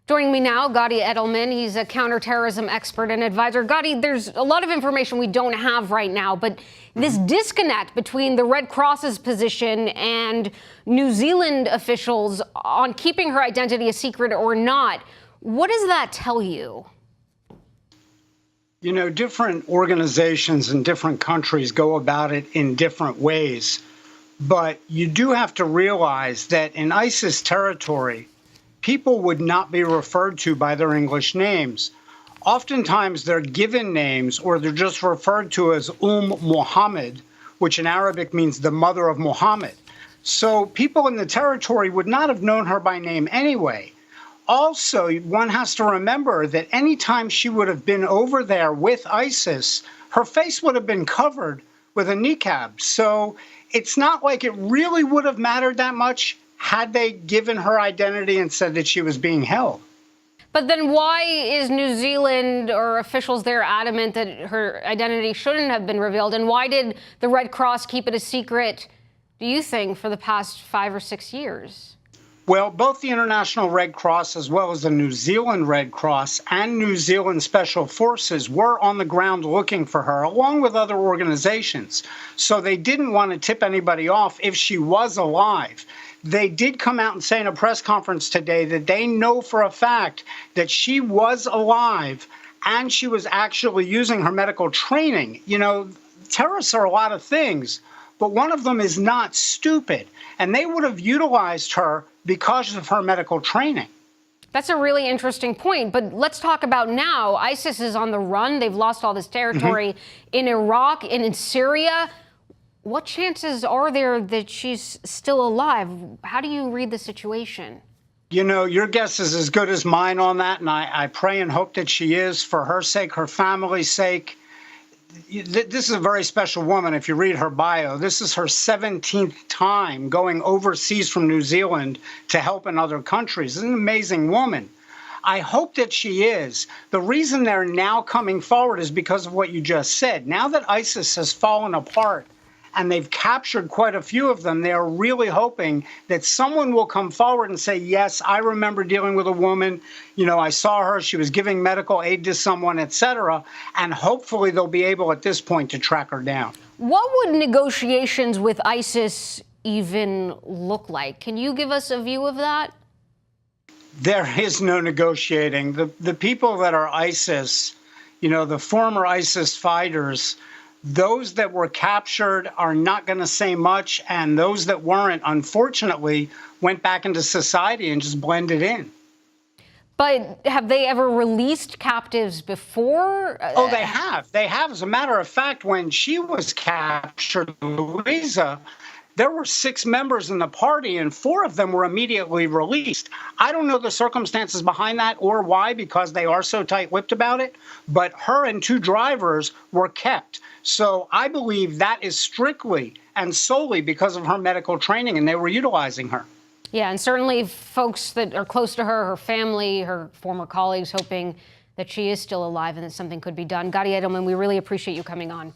Joining me now, Gadi Adelman. He's a counterterrorism expert and advisor. Gadi, there's a lot of information we don't have right now, but this disconnect between the Red Cross's position and New Zealand officials on keeping her identity a secret or not, what does that tell you? You know, different organizations in different countries go about it in different ways. But you do have to realize that in ISIS territory, people would not be referred to by their English names. Oftentimes, they're given names or they're just referred to as Muhammad, which in Arabic means the mother of Muhammad. So people in the territory would not have known her by name anyway. Also, one has to remember that any time she would have been over there with ISIS, her face would have been covered with a niqab. So it's not like it really would have mattered that much had they given her identity and said that she was being held. But then why is New Zealand or officials there adamant that her identity shouldn't have been revealed? And why did the Red Cross keep it a secret, do you think, for the past 5 or 6 years? Well, both the International Red Cross as well as the New Zealand Red Cross and New Zealand Special Forces were on the ground looking for her, along with other organizations. So they didn't want to tip anybody off if she was alive. They did come out and say in a press conference today that they know for a fact that she was alive and she was actually using her medical training. You know, terrorists are a lot of things, but one of them is not stupid. And they would have utilized her because of her medical training. That's a really interesting point. But let's talk about now. ISIS is on the run. They've lost all this territory in Iraq and in Syria. What chances are there that she's still alive? How do you read the situation? You know, your guess is as good as mine on that. And I pray and hope that she is, for her sake, her family's sake. This is a very special woman. If you read her bio, this is her 17th time going overseas from New Zealand to help in other countries. This is an amazing woman. I hope that she is. The reason they're now coming forward is because of what you just said. Now that ISIS has fallen apart and they've captured quite a few of them, they're really hoping that someone will come forward and say, yes, I remember dealing with a woman. You know, I saw her. She was giving medical aid to someone, etc. And hopefully they'll be able at this point to track her down. What would negotiations with ISIS even look like? Can you give us a view of that? There is no negotiating. The people that are ISIS, you know, the former ISIS fighters, those that were captured are not going to say much, and those that weren't, unfortunately, went back into society and just blended in. But have they ever released captives before? Oh, they have. They have. As a matter of fact, when she was captured, Louisa, there were 6 members in the party, and 4 of them were immediately released. I don't know the circumstances behind that or why, because they are so tight-lipped about it, but her and 2 drivers were kept. So I believe that is strictly and solely because of her medical training, and they were utilizing her. Yeah, and certainly folks that are close to her, her family, her former colleagues, hoping that she is still alive and that something could be done. Gadi Adelman, we really appreciate you coming on.